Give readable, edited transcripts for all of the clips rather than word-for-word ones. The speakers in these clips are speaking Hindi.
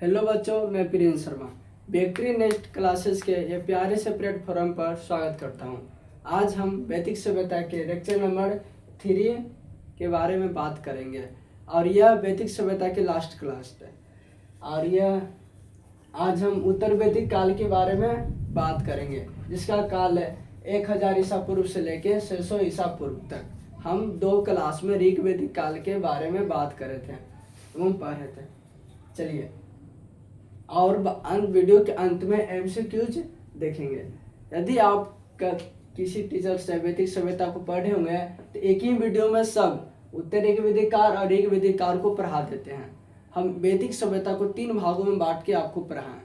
हेलो बच्चों, मैं Prince Sharma bakery next classes के ये प्यारे से प्लेटफॉर्म पर स्वागत करता हूँ। आज हम वैदिक सभ्यता के लेक्चर नंबर 3 के बारे में बात करेंगे और यह वैदिक सभ्यता के लास्ट क्लास है। और यह आज हम उत्तर वैदिक काल के बारे में बात करेंगे, जिसका काल है 1000 ईसा पूर्व से लेके 600 ईसा पूर्व तक। हम 2 क्लास में ऋग वैदिक काल के बारे में बात कर रहे थे एवं पढ़ रहे थे। चलिए, और वीडियो के अंत में एमसीक्यूज देखेंगे। यदि आप किसी टीचर से वैदिक सभ्यता को पढ़े होंगे तो एक ही वीडियो में सब उत्तर ऋग वैदिक काल और ऋग वैदिक काल को पढ़ा देते हैं। हम वैदिक सभ्यता को 3 भागों में बांट के आपको पढ़ाएं,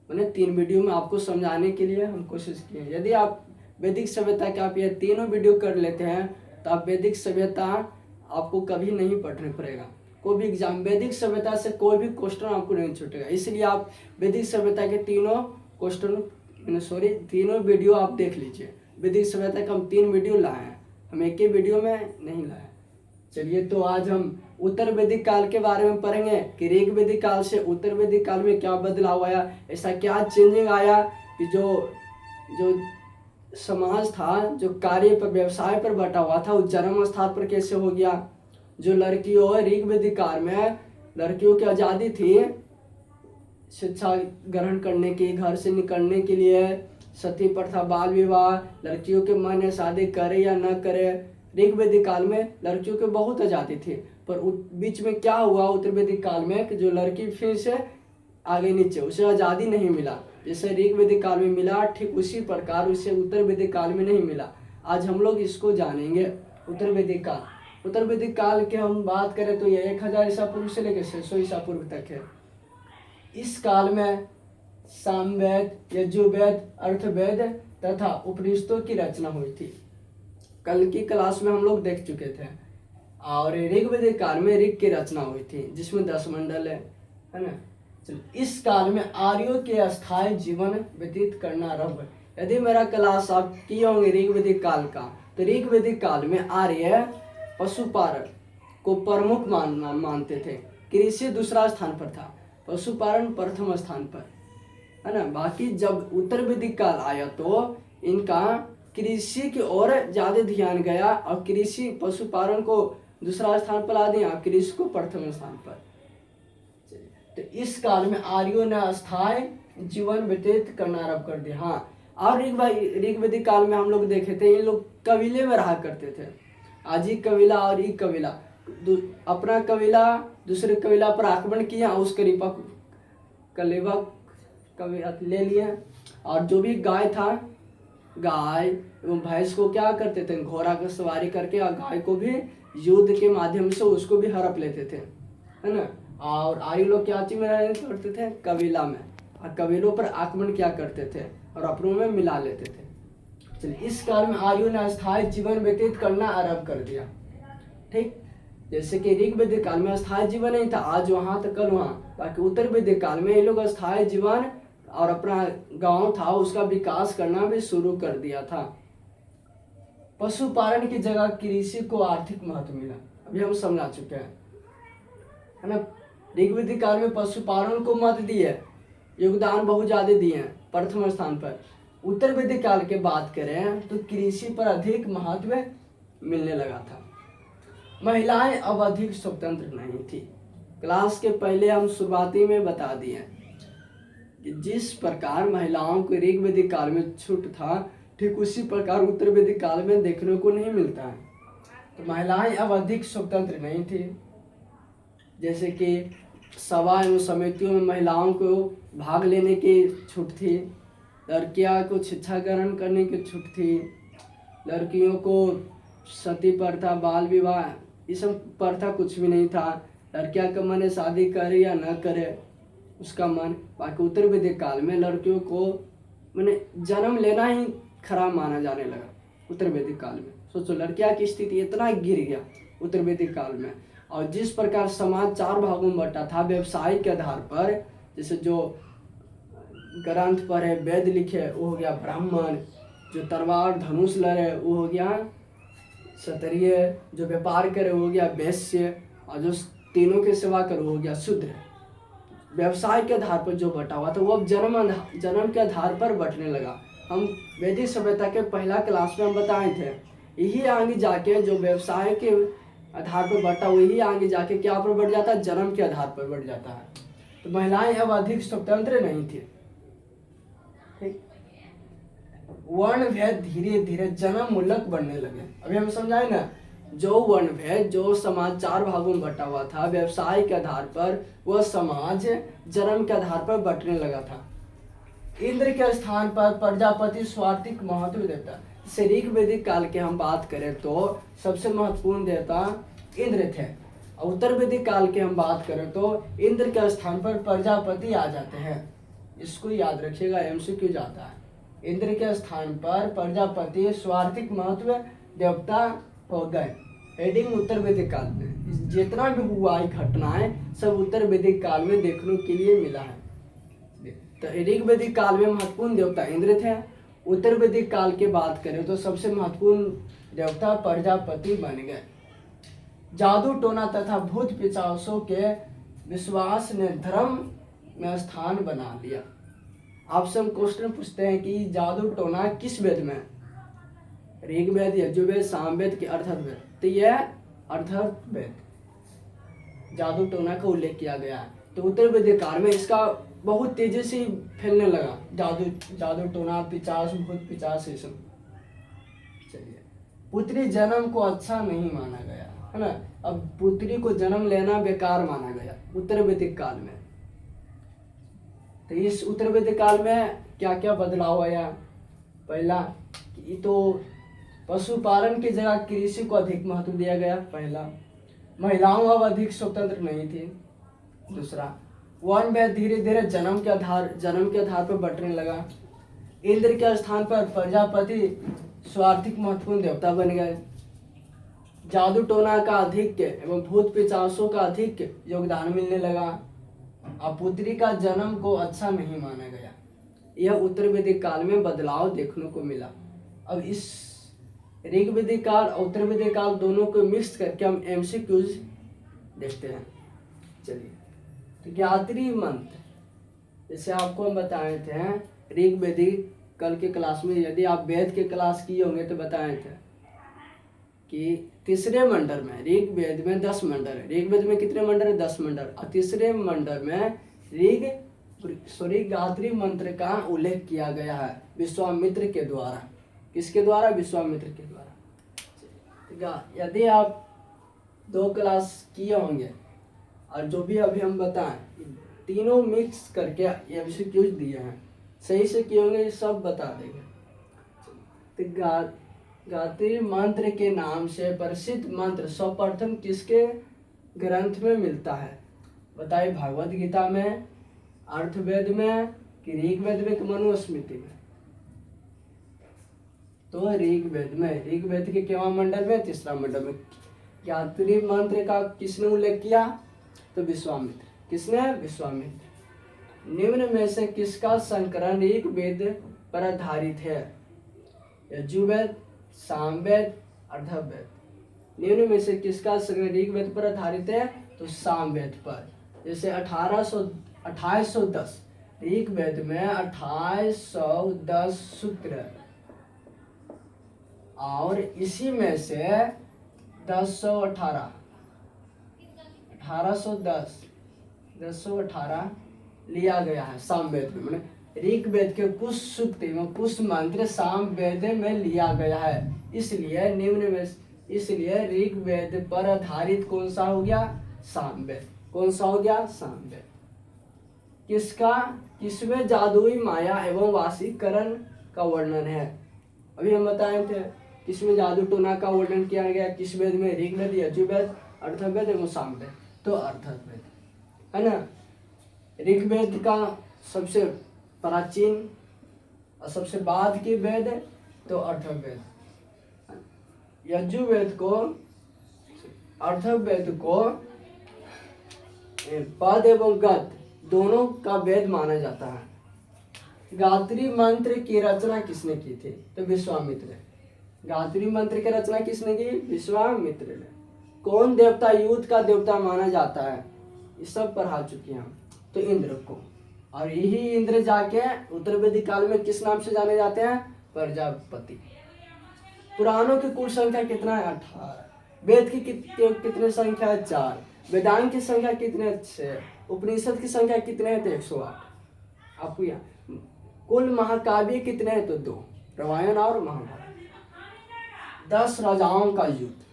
मैंने 3 वीडियो में आपको समझाने के लिए हम कोशिश की है। यदि आप वैदिक सभ्यता के आप ये तीनों वीडियो कर लेते हैं तो आप वैदिक सभ्यता आपको कभी नहीं पढ़ना पड़ेगा। कोई भी एग्जाम वैदिक सभ्यता से कोई भी क्वेश्चन आपको नहीं छूटेगा। इसलिए आप वैदिक सभ्यता के तीनों वीडियो आप देख लीजिए। वैदिक सभ्यता का हम 3 वीडियो लाए हैं, हम एक ही वीडियो में नहीं लाए। चलिए, तो आज हम उत्तर वैदिक काल के बारे में पढ़ेंगे कि ऋग वैदिक काल से उत्तर वैदिक काल में क्या बदलाव आया, ऐसा क्या चेंजिंग आया कि जो समाज था, जो कार्य पर व्यवसाय पर बटा हुआ था, वो चरम स्थान पर कैसे हो गया। जो लड़कियों ऋग वैदिक काल में लड़कियों की आज़ादी थी शिक्षा ग्रहण करने की, घर से निकलने के लिए, सती प्रथा, बाल विवाह, लड़कियों के मन है शादी करे या न करे। ऋग वैदिक काल में लड़कियों की बहुत आज़ादी थी, पर बीच में क्या हुआ उत्तर वैदिक काल में कि जो लड़की फिर से आगे नीचे, उसे आज़ादी नहीं मिला। जैसे ऋग वैदिक काल में मिला, ठीक उसी प्रकार उसे उत्तर वैदिक काल में नहीं मिला। आज हम लोग इसको जानेंगे। उत्तर वैदिक काल के हम बात करें तो ये 1000 ईसा पूर्व से लेकर 600 ईसा पूर्व तक है। इस काल में सामवेद, यजुर्वेद, अर्थवेद तथा उपनिषदों की रचना हुई थी। कल की क्लास में हम लोग देख चुके थे। और ऋग वैदिक काल में ऋग की रचना हुई थी, जिसमें 10 मंडल है ना। चलिए, इस काल में आर्यों के अस्थायी जीवन व्यतीत करना आरंभ। यदि मेरा क्लास आप किए होंगे ऋग वैदिक काल का, तो ऋग वैदिक काल में आर्य पशुपालन को प्रमुख मानते थे। कृषि दूसरा स्थान पर था, पशुपालन प्रथम स्थान पर, है ना। बाकी जब उत्तर वैदिक काल आया तो इनका कृषि की ओर ज्यादा ध्यान गया और कृषि पशुपालन को दूसरा स्थान पर ला दिया, कृषि को प्रथम स्थान पर। तो इस काल में आर्यों ने अस्थायी जीवन व्यतीत करना आरंभ कर दिया। हाँ, और ऋग वैदिक काल में हम लोग देखे थे, इन लोग कबीले में रहा करते थे। अजी कबीला और ई कबीला, अपना कबीला दूसरे कबीला पर आक्रमण किया, उस कलेवा कबीला ले लिया। और जो भी गाय था, गाय एवं भैंस को क्या करते थे, घोड़ा की सवारी करके और गाय को भी युद्ध के माध्यम से उसको भी हड़प लेते थे, है ना। और आर्य लोग क्या चीज में रहने करते थे, कबीला में, और कबीलों पर आक्रमण क्या करते थे और अपनों में मिला लेते थे। चलिए, इस काल में आर्यों ने अस्थायी जीवन व्यतीत करना आरंभ कर दिया। ठीक, जैसे कि ऋग वैदिक काल में अस्थायी जीवन नहीं था, आज वहां तो कल वहां। बाकी उत्तर वैदिक काल में ये लोग अस्थायी जीवन और अपना गांव था उसका विकास करना भी शुरू कर दिया था। पशुपालन की जगह कृषि को आर्थिक महत्व मिला, अभी हम समझा चुके हैं, है ना। ऋग वैदिक काल में पशुपालन को महत्व दिए, योगदान बहुत ज्यादा दिए हैं, प्रथम स्थान पर। उत्तर वैदिक काल के बात करें तो कृषि पर अधिक महत्व मिलने लगा था। महिलाएं अब अधिक स्वतंत्र नहीं थी। क्लास के पहले हम शुरुआती में बता दिए कि जिस प्रकार महिलाओं को ऋग वैदिक काल में छूट था, ठीक उसी प्रकार उत्तर वैदिक काल में देखने को नहीं मिलता है। तो महिलाएं अब अधिक स्वतंत्र नहीं थी। जैसे कि सभा एवं समितियों में महिलाओं को भाग लेने की छूट थी, लड़कियां को शिक्षा ग्रहण करने की छूट थी, लड़कियों को सती प्रथा, बाल विवाह, ये सब प्रथा कुछ भी नहीं था। लड़कियां का मन है शादी करे या न करे, उसका मन। बाकी उत्तर वैदिक काल में लड़कियों को मैंने जन्म लेना ही खराब माना जाने लगा। उत्तर वैदिक काल में सोचो, लड़कियां की स्थिति इतना गिर गया उत्तर वैदिक काल में। और जिस प्रकार समाज 4 भागों में बटा था व्यवसाय के आधार पर, जैसे जो ग्रंथ पढ़े, वेद लिखे, वो हो गया ब्राह्मण, जो तलवार धनुष लड़े वो हो गया क्षत्रिय, जो व्यापार करे वो हो गया वैश्य, और जो तीनों की सेवा करे वो हो गया शूद्र। व्यवसाय के आधार पर जो बटा हुआ था वो अब जन्म के आधार पर बंटने लगा। हम वैदिक सभ्यता के पहला क्लास में हम बताए थे, यही आगे जाके जो व्यवसाय के आधार पर बटा वही आगे जाके क्या पर बढ़ जाता है, जन्म के आधार पर बढ़ जाता है। तो महिलाएं अब अधिक स्वतंत्र नहीं थी। ठीक, वर्ण भेद धीरे धीरे जन्म मूलक बढ़ने लगे। अभी हम समझाए ना, जो वर्ण भेद जो समाज 4 भागों में बटा हुआ था व्यवसाय के आधार पर, वह समाज जन्म के आधार पर बंटने लगा था। इंद्र के स्थान पर प्रजापति स्वार्थिक महत्व देवता। ऋग वैदिक काल के हम बात करें तो सबसे महत्वपूर्ण देवता इंद्र थे। और उत्तर वैदिक काल के हम बात करें तो इंद्र के स्थान पर प्रजापति आ जाते हैं। इसको याद रखिएगा, एमसीक्यू जाता है। इंद्र के स्थान पर प्रजापति स्वार्थिक महत्व देवता हो गए। हेडिंग उत्तर वैदिक काल में जितना भी हुआ घटनाएं सब उत्तर वैदिक काल में देखने के लिए मिला है। तो ऋग वैदिक काल में महत्वपूर्ण देवता इंद्र थे। उत्तर वैदिक काल की बात करें तो सबसे महत्वपूर्ण देवता प्रजापति बन गए। जादू टोना तथा भूत पिशाचों के विश्वास ने धर्म में स्थान बना लिया। आपसे हम क्वेश्चन पूछते हैं कि जादू टोना किस वेद में? ऋग्वेद, यजुर्वेद, सामवेद के अर्थवेद? तो यह अर्थवेद जादू टोना का उल्लेख किया गया है। तो उत्तर वैदिक काल में इसका बहुत तेजी से फैलने लगा, जादू टोना, पिचास, भूत पिचास ये सब। चलिए, पुत्री जन्म को अच्छा नहीं माना गया है ना। अब पुत्री को जन्म लेना बेकार माना गया उत्तर वैदिक काल में। तो इस उत्तर वैदिक काल में क्या क्या बदलाव आया? पहला कि तो पशुपालन की जगह कृषि को अधिक महत्व दिया गया। पहला, महिलाओं अब अधिक स्वतंत्र नहीं थी। दूसरा, वर्ण भेद धीरे धीरे जन्म के आधार पर बंटने लगा। इंद्र के स्थान पर प्रजापति स्वार्थिक महत्वपूर्ण देवता बन गए। जादू टोना का अधिक एवं भूत पिशाचों का अधिक योगदान मिलने लगा। अब पुत्री का जन्म को अच्छा नहीं माना गया। यह उत्तर वैदिक काल में बदलाव देखने को मिला। अब इस ऋग वैदिक काल और उत्तर वैदिक काल दोनों को मिक्स करके हम एमसीक्यूज देखते हैं। चलिए, तो गायत्री मंत्र जैसे आपको हम बताए थे ऋग वैदिक कल के क्लास में, यदि आप वेद के क्लास किए होंगे तो बताए थे कि तीसरे मंडल में ऋग्वेद में 10 मंडल है। ऋग्वेद में कितने मंडल है? 10 मंडल। और तीसरे मंडल में गायत्री मंत्र का उल्लेख किया गया है विश्वामित्र के द्वारा। किसके द्वारा? विश्वामित्र के द्वारा। यदि आप 2 क्लास किए होंगे और जो भी अभी हम बताएं तीनों मिक्स करके एमसीक्यूज दिए हैं, सही से किए होंगे सब बता देंगे। तो गायत्री मंत्र के नाम से प्रसिद्ध मंत्र सर्वप्रथम किसके ग्रंथ में मिलता है? बताइए, भागवत गीता में, अर्थवेद में कि ऋग्वेद में कि मनुस्मृति में? तो ऋग्वेद में। ऋग्वेद के केवा मंडल में? तीसरा मंडल में। गायत्री मंत्र का किसने उल्लेख किया? तो विश्वामित्र। किसने? विश्वामित्र। निम्न में से किसका संकरण ऋग्वेद पर आधारित है? यजुर्वेद, सामवेद, अथर्ववेद। निम्न में से किसका संकरण ऋग्वेद पर आधारित है? तो सामवेद पर। जैसे 2810 ऋग्वेद में 2810 सूत्र और इसी में से 1818 लिया गया है सामवेद में। मैंने ऋग्वेद के कुछ सूक्त एवं कुछ मंत्र सामवेद में लिया गया है। इसलिए ऋग्वेद पर आधारित कौन सा हो गया? सामवेद। कौन सा हो गया? सामवेद। किसमें जादुई माया एवं वाशीकरण का वर्णन है? अभी हम बताए थे किसमें जादू टोना का वर्णन किया गया? किस वेद में? ऋग्वेद, यजुर्वेद, अथर्ववेद एवं सामवेद। तो अथर्ववेद है ना। ऋग्वेद का सबसे प्राचीन और सबसे बाद की वेद तो अथर्ववेद। यजुर्वेद को, अथर्ववेद को पद एवं गद दोनों का वेद माना जाता है। गायत्री मंत्र की रचना किसने की थी? तो विश्वामित्र। गायत्री मंत्र की रचना किसने की? विश्वामित्र ने। कौन देवता युद्ध का देवता माना जाता है? ये सब पढ़ा चुके हैं हम। तो इंद्र को। और यही इंद्र जाके उत्तर वैदिक काल में किस नाम से जाने जाते हैं? प्रजापति। पुराणों की कुल संख्या कितना है? 18। वेद की कितने संख्या है? 4। वेदांत की संख्या कितने? 6। उपनिषद की संख्या कितने हैं? तो 108। आपको यहाँ कुल महाकाव्य कितने हैं? तो 2, रामायण और महाभारत। 10 राजाओं का युद्ध,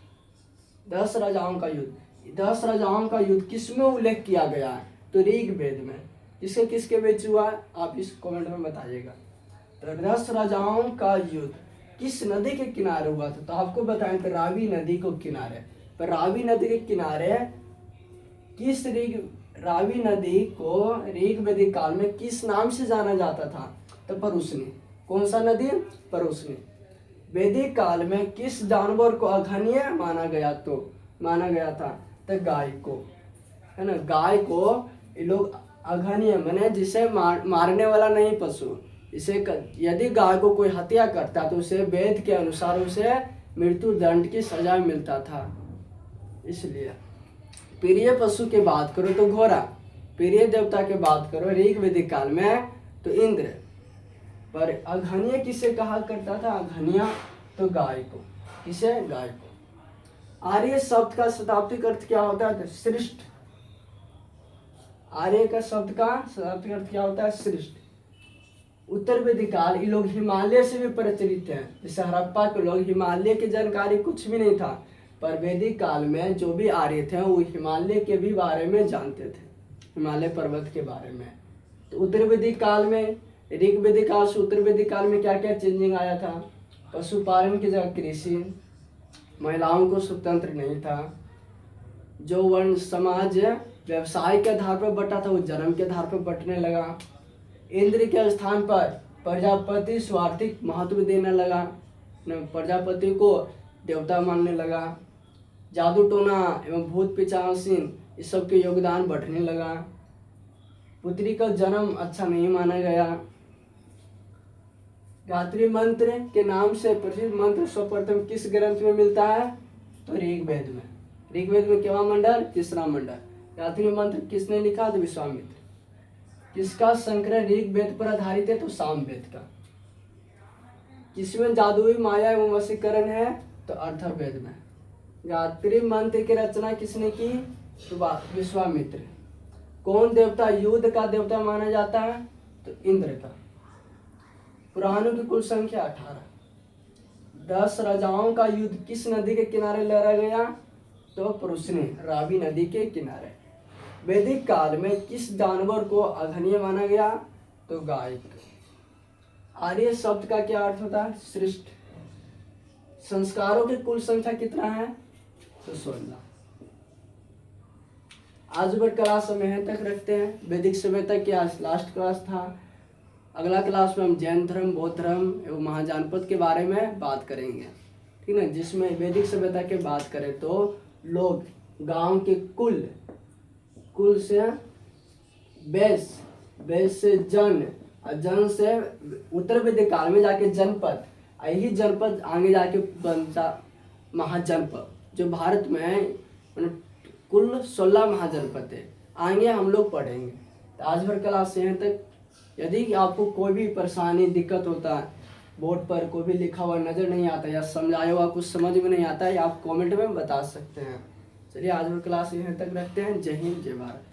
10 राजाओं का युद्ध, 10 राजाओं का युद्ध किसमें उल्लेख किया गया है? तो ऋग्वेद में। किसके किसके बीच हुआ आप इस कमेंट में बताइएगा। तो 10 राजाओं का युद्ध किस नदी के किनारे हुआ था? तो आपको बताएं तो रावी नदी को किनारे। पर रावी नदी के किनारे किस रावी नदी को ऋग्वेदिक काल में किस नाम से जाना जाता था? तो परुष्णी। कौन सा नदी? परुष्णी। वैदिक काल में किस जानवर को अघन्य माना गया था? तो गाय को, है ना। गाय को ये लोग अघन्य माने जिसे मारने वाला नहीं पशु। इसे यदि गाय को कोई हत्या करता तो उसे वेद के अनुसार उसे मृत्यु दंड की सजा मिलता था। इसलिए प्रिय पशु की बात करो तो घोड़ा, प्रिय देवता की बात करो ऋग्वेदिक काल में तो इंद्र। पर अघन्य किसे कहा करता था? अघन्य तो गाय को। किसे? गाय को। आर्य शब्द का शताब्दिक अर्थ क्या होता है? तो श्रेष्ठ। आर्य का शब्द का शताब्दिक अर्थ क्या होता है? श्रेष्ठ। उत्तर वैदिक काल ये लोग हिमालय से भी प्रचलित हैं। जैसे हड़प्पा के लोग हिमालय की जानकारी कुछ भी नहीं था, पर वैदिक काल में जो भी आर्य थे वो हिमालय के भी बारे में जानते थे, हिमालय पर्वत के बारे में। तो उत्तर वैदिक काल में, ऋग्वेदिक काल से उत्तर वैदिक काल में क्या क्या चेंजिंग आया था? पशुपालन की जगह कृषि, महिलाओं को स्वतंत्र नहीं था, जो वर्ण समाज व्यवसाय के आधार पर बटा था वो जन्म के आधार पर बंटने लगा, इंद्र के स्थान पर प्रजापति स्वार्थिक महत्व देने लगा, प्रजापति को देवता मानने लगा, जादू टोना एवं भूत पिशाचिन इस सब के योगदान बढ़ने लगा, पुत्री का जन्म अच्छा नहीं माना गया। गायत्री मंत्र के नाम से प्रसिद्ध मंत्र सर्वप्रथम किस ग्रंथ में मिलता है? तो ऋग्वेद में। ऋग्वेद में केवा मंडल? 3रा मंडल। गायत्री मंत्र किसने लिखा? तो विश्वामित्र। किसका संकलन ऋग्वेद पर आधारित है? तो सामवेद का। किसमें जादुई माया एवं वशीकरण है? तो अथर्ववेद में। गायत्री मंत्र की रचना किसने की? तो विश्वामित्र। कौन देवता युद्ध का देवता माना जाता है? तो इंद्र का। पुराणों की कुल संख्या 18। 10 राजाओं का युद्ध किस नदी के किनारे लड़ा गया? तो परुष्णी, रावी नदी के किनारे। वैदिक काल में किस जानवर को अघन्य माना गया? तो गाय। आर्य शब्द का क्या अर्थ होता है? श्रेष्ठ। संस्कारों की कुल संख्या कितना है? तो 16। आज भर क्लास हम यहाँ तक रखते हैं। वैदिक सभ्यता की आज लास्ट क्लास था। अगला क्लास में हम जैन धर्म, बौद्ध धर्म एवं महाजानपद के बारे में बात करेंगे, ठीक है। जिसमें वैदिक सभ्यता की बात करें तो लोग गांव के कुल से बेस, बेस से जन, और जन से उत्तर वैदिक काल में जाके जनपद, यही जनपद आगे जाके बनता महाजनपद, जो भारत में कुल 16 महाजनपद है। आगे हम लोग पढ़ेंगे। तो आज भर क्लास यहाँ तक। यदि आपको कोई भी परेशानी दिक्कत होता है, बोर्ड पर कोई भी लिखा हुआ नज़र नहीं आता या समझाया हुआ कुछ समझ में नहीं आता है, आप कमेंट में बता सकते हैं। चलिए आज भर क्लास यहाँ तक रखते हैं। जय हिंद, जय भारत।